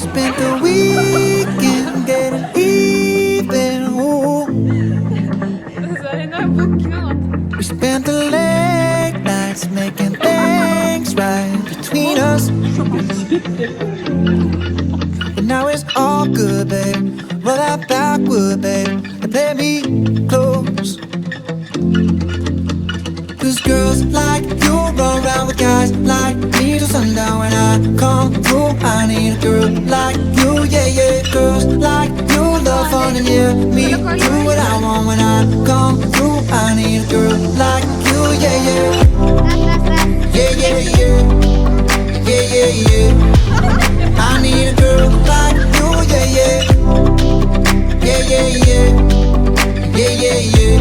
spent the weekend getting even. Ooh. We spent the late nights making things right between us. But now it's all good, babe. Roll that backward, babe, and play me close. Cause girls like you run around with guys like me till sundown. When I come through, I need a girl like you, yeah, yeah. Girls like you love fun and yeah, me do what I want. When I come through, I need a girl like you, yeah, yeah. Yeah, yeah, yeah. Yeah, yeah, yeah. I need a girl like you, yeah, yeah. Yeah, yeah, yeah. Yeah, yeah, yeah.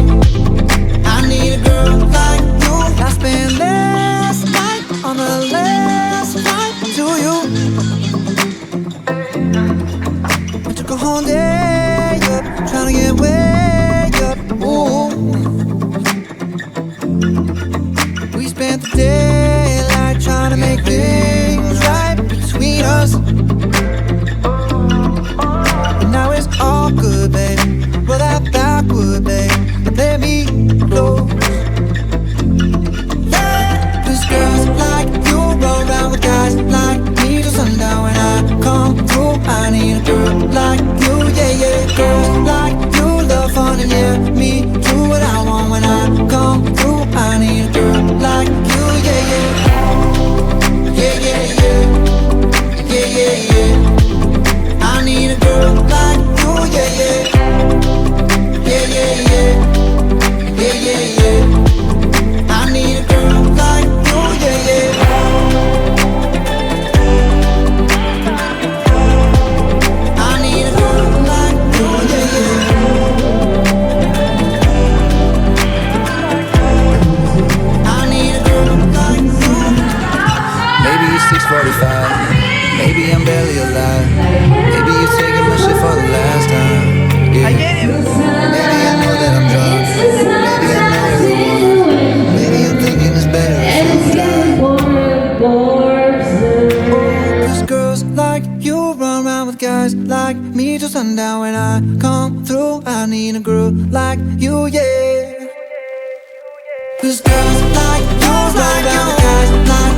I need a girl like you. I spent last night on the last flight to you. I took a whole day up, trying to get way up. Ooh. We spent the daylight trying to make things right between us. But now it's all good, baby. Roll that backward, babe, and play me close. Yeah, cause girls like you roll around with guys like me till sundown. When I come through, I need a girl like you, yeah, yeah. Girls like you love fun and yeah, me do what I want. When I come through, I need a girl like you, yeah, yeah. Yeah, yeah, yeah. Yeah, yeah, yeah. I need a girl like you, yeah, yeah. Yeah, yeah, yeah. Yeah, yeah, yeah. I need a girl like you, yeah, yeah. I need a girl like you, yeah, yeah. I need a girl like you. Maybe it's 6:45. Maybe I'm barely alive. Maybe you're taking my shit for the last time. Yeah. Maybe I know that I'm drunk. Maybe I know everyone. Maybe I'm thinking it's better if you die. Cause girls like you run around with guys like me till sundown. When I come through, I need a girl like you, yeah. Cause girls like you run around with guys like